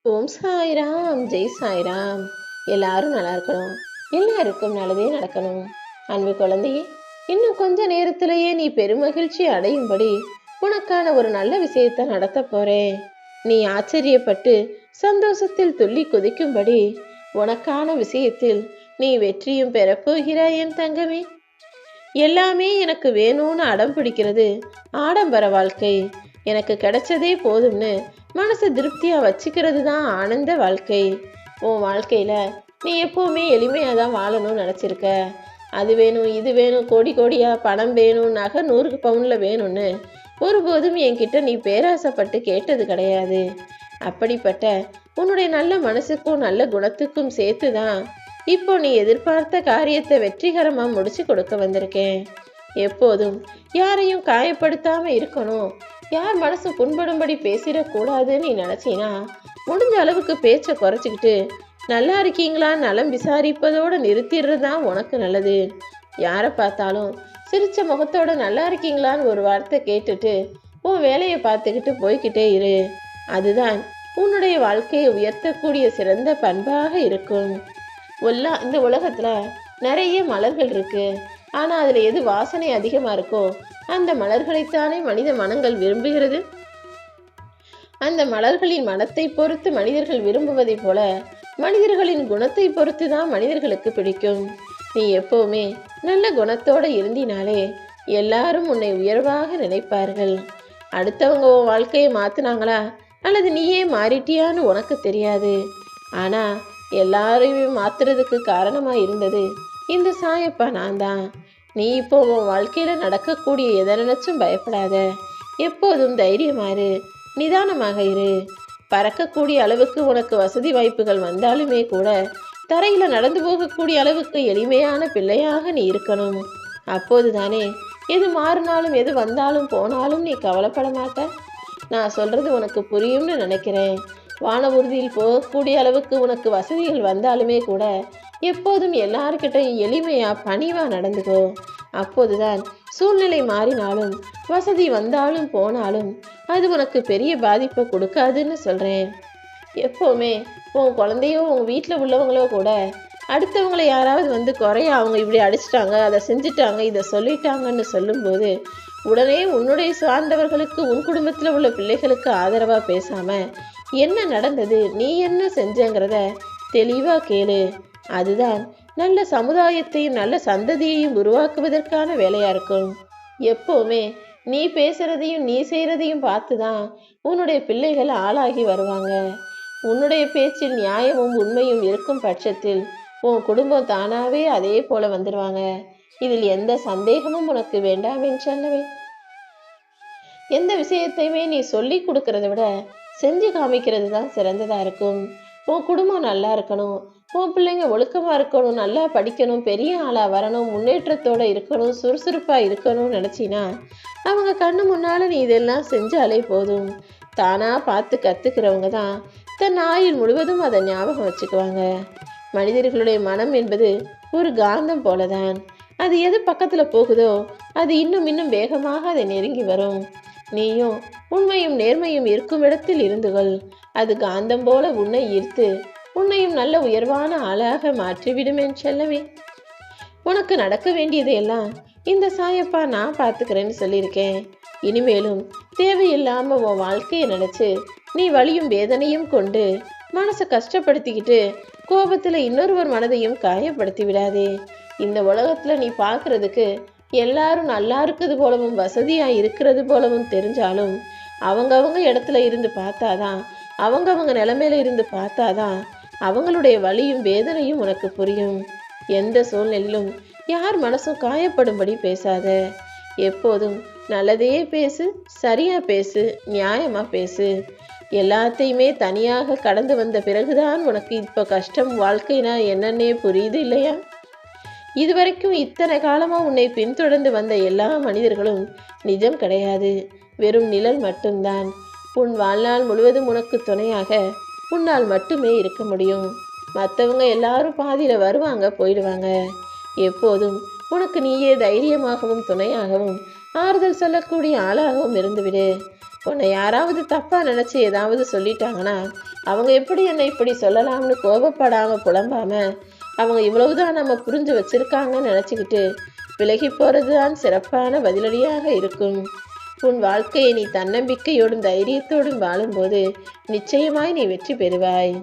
ஓம் சாய்ராம், ஜெய் சாய்ராம். எல்லாரும் நல்லா இருக்கணும், எல்லாருக்கும் நல்லதே நடக்கணும். அன்பு குழந்தையே, இன்னும் கொஞ்ச நேரத்திலேயே நீ பெருமகிழ்ச்சி அடையும்படி உனக்கான ஒரு நல்ல விஷயத்தை நடத்த போறேன். நீ ஆச்சரியப்பட்டு சந்தோஷத்தில் துள்ளி குதிக்கும்படி உனக்கான விஷயத்தில் நீ வெற்றியும் பெறப்போகிறாய் என் தங்கமே. எல்லாமே எனக்கு வேணும்னு அடம் பிடிக்கிறது ஆடம்பர வாழ்க்கை. எனக்கு கிடைச்சதே போதும்னு மனசை திருப்தியா வச்சுக்கிறது தான் ஆனந்த வாழ்க்கை. உன் வாழ்க்கையில நீ எப்பவுமே எளிமையா தான் வாழணும்னு நினைச்சிருக்க. அது வேணும், இது வேணும், கோடி கோடியா பணம் வேணும், நகை 100 பவுன்ல வேணும்னு ஒருபோதும் என்கிட்ட நீ பேராசைப்பட்டு கேட்டது கிடையாது. அப்படிப்பட்ட உன்னுடைய நல்ல மனசுக்கும் நல்ல குணத்துக்கும் சேர்த்து தான் இப்போ நீ எதிர்பார்த்த காரியத்தை வெற்றிகரமா முடிச்சு கொடுக்க வந்திருக்கேன். எப்போதும் யாரையும் காயப்படுத்தாம இருக்கணும், யார் மனசு புண்படும்படி பேசிடக்கூடாதுன்னு நீ நினைச்சினா முடிஞ்ச அளவுக்கு பேச்சை குறைச்சிக்கிட்டு நல்லா இருக்கீங்களா நலம் விசாரிப்பதோட நிறுத்திடுறதுதான் உனக்கு நல்லது. யாரை பார்த்தாலும் சிரிச்ச முகத்தோட நல்லா இருக்கீங்களான்னு ஒரு வார்த்தை கேட்டுட்டு உன் வேலையை பார்த்துக்கிட்டு போய்கிட்டே இரு. அதுதான் உன்னுடைய வாழ்க்கையை உயர்த்தக்கூடிய சிறந்த பண்பாக இருக்கும். இந்த உலகத்துல நிறைய மலர்கள் இருக்கு. ஆனா அதுல எது வாசனை அதிகமா இருக்கோ அந்த மலர்களைத்தானே மனித மனங்கள் விரும்புகிறது. அந்த மலர்களின் மனத்தை பொறுத்து மனிதர்கள் விரும்புவதை போல மனிதர்களின் குணத்தை பொறுத்து தான் மனிதர்களுக்கு பிடிக்கும். நீ எப்பவுமே நல்ல குணத்தோட இருந்தினாலே எல்லாரும் உன்னை உயர்வாக நினைப்பார்கள். அடுத்தவங்க உன் வாழ்க்கையை மாத்தினாங்களா அல்லது நீயே மாறிட்டியான்னு உனக்கு தெரியாது. ஆனா எல்லாரையுமே மாத்துறதுக்கு காரணமா இருந்தது இந்த சாயப்பா நான் தான். நீ இப்போ உன் வாழ்க்கையில நடக்கக்கூடிய எதை நினைச்சும் பயப்படாத. எப்போதும் தைரியமாறு, நிதானமாக இரு. பறக்கக்கூடிய அளவுக்கு உனக்கு வசதி வாய்ப்புகள் வந்தாலுமே கூட தரையில நடந்து போகக்கூடிய அளவுக்கு எளிமையான பிள்ளையாக நீ இருக்கணும். அப்போதுதானே எது மாறினாலும் எது வந்தாலும் போனாலும் நீ கவலைப்பட மாட்ட. நான் சொல்றது உனக்கு புரியும்னு நினைக்கிறேன். வான உறுதியில் போகக்கூடிய அளவுக்கு உனக்கு வசதிகள் வந்தாலுமே கூட எப்போதும் எல்லார்கிட்டையும் எளிமையா பணிவா நடந்துக்கோ. அப்போதுதான் சூழ்நிலை மாறினாலும் வசதி வந்தாலும் போனாலும் அது உனக்கு பெரிய பாதிப்பை கொடுக்காதுன்னு சொல்றேன். எப்பவுமே உன் குழந்தையோ உன் வீட்டில் உள்ளவங்களோ கூட அடுத்தவங்களை யாராவது வந்து குறைய அவங்க இப்படி அடிச்சிட்டாங்க, அதை செஞ்சுட்டாங்க, இதை சொல்லிட்டாங்கன்னு சொல்லும்போது உடனே உன்னுடைய சார்ந்தவர்களுக்கு உன் குடும்பத்தில் உள்ள பிள்ளைகளுக்கு ஆதரவா பேசாம என்ன நடந்தது, நீ என்ன செஞ்சங்கிறத தெளிவா கேளு. அதுதான் நல்ல சமுதாயத்தையும் நல்ல சந்ததியையும் உருவாக்குவதற்கான வேலையா இருக்கும். எப்பவுமே நீ பேசுறதையும் நீ செய்யறதையும் பார்த்துதான் உன்னுடைய பிள்ளைகள் ஆளாகி வருவாங்க. உன்னுடைய பேச்சில் நியாயமும் உண்மையும் இருக்கும் பட்சத்தில் உன் குடும்பம் தானாவே அதே போல வந்துடுவாங்க. இதில் எந்த சந்தேகமும் உனக்கு வேண்டாம் என்று எந்த விஷயத்தையுமே நீ சொல்லி கொடுக்கறத விட செஞ்சு காமிக்கிறது தான் சிறந்ததா இருக்கும். உன் குடும்பம் நல்லா இருக்கணும், உன் பிள்ளைங்க ஒழுக்கமா இருக்கணும், நல்லா படிக்கணும், பெரிய ஆளா வரணும், முன்னேற்றத்தோட இருக்கணும், சுறுசுறுப்பா இருக்கணும்னு நினைச்சினா அவங்க கண்ணு முன்னால நீ இதெல்லாம் செஞ்சாலே போதும். தானா பார்த்து கத்துக்கிறவங்க தான் தன் ஆயுள் முழுவதும் அதை ஞாபகம் வச்சுக்குவாங்க. மனிதர்களுடைய மனம் என்பது ஒரு காந்தம் போலதான். அது எது பக்கத்துல போகுதோ அது இன்னும் இன்னும் வேகமாக அதை நெருங்கி வரும். நீயும் உண்மையும் நேர்மையும் இருக்கும் இடத்தில் இருந்துகள். அது காந்தம் போல உன்னை ஈர்த்து உன்னையும் நல்ல உயர்வான ஆளாக மாற்றிவிடும் என் செல்லமே. உனக்கு நடக்க வேண்டியது எல்லாம் இந்த சாயப்பா நான் பார்த்துக்கிறேன்னு சொல்லியிருக்கேன். இனிமேலும் தேவையில்லாம உன் வாழ்க்கையை நினைச்சு நீ வலியும் வேதனையும் கொண்டு மனசை கஷ்டப்படுத்திக்கிட்டு கோபத்துல இன்னொருவர் மனதையும் காயப்படுத்தி விடாதே. இந்த உலகத்துல நீ பார்க்கறதுக்கு எல்லாரும் நல்லா இருக்கிறது போலவும் வசதியா இருக்கிறது போலவும் தெரிஞ்சாலும் அவங்கவங்க இடத்துல இருந்து பார்த்தாதான், அவங்கவங்க நிலைமையில இருந்து பார்த்தாதான் அவங்களுடைய வலியும் வேதனையும் உனக்கு புரியும். எந்த சூழ்நிலையிலும் யார் மனசும் காயப்படும்படி பேசாத. எப்போதும் நல்லதே பேசு, சரியா பேசு, நியாயமா பேசு. எல்லாத்தையுமே தனியாக கடந்து வந்த பிறகுதான் உனக்கு இப்போ கஷ்டம் வாழ்க்கைனா என்னன்னே புரியுது இல்லையா? இதுவரைக்கும் இத்தனை காலமா உன்னை பின்தொடர்ந்து வந்த எல்லா மனிதர்களும் நிஜம் கிடையாது, வெறும் நிழல் மட்டும்தான். உன் வாழ்நாள் முழுவதும் உனக்கு துணையாக உன்னால் மட்டுமே இருக்க முடியும். மற்றவங்க எல்லாரும் பாதியில வருவாங்க, போயிடுவாங்க. எப்போதும் உனக்கு நீயே தைரியமாகவும் துணையாகவும் ஆறுதல் சொல்லக்கூடிய ஆளாகவும் இருந்துவிடு. உன்னை யாராவது தப்பா நினைச்சு ஏதாவது சொல்லிட்டாங்கன்னா அவங்க எப்படி என்னை இப்படி சொல்லலாம்னு கோபப்படாம புலம்பாம அவங்க இவ்வளவுதான் நம்ம புரிஞ்சு வச்சிருக்காங்கன்னு நினைச்சுக்கிட்டு விலகி போறதுதான் சிறப்பான பதிலடியாக இருக்கும். உன் வாழ்க்கையை நீ தன்னம்பிக்கையோடும் தைரியத்தோடும் வாழும்போது நிச்சயமாய் நீ வெற்றி பெறுவாய்.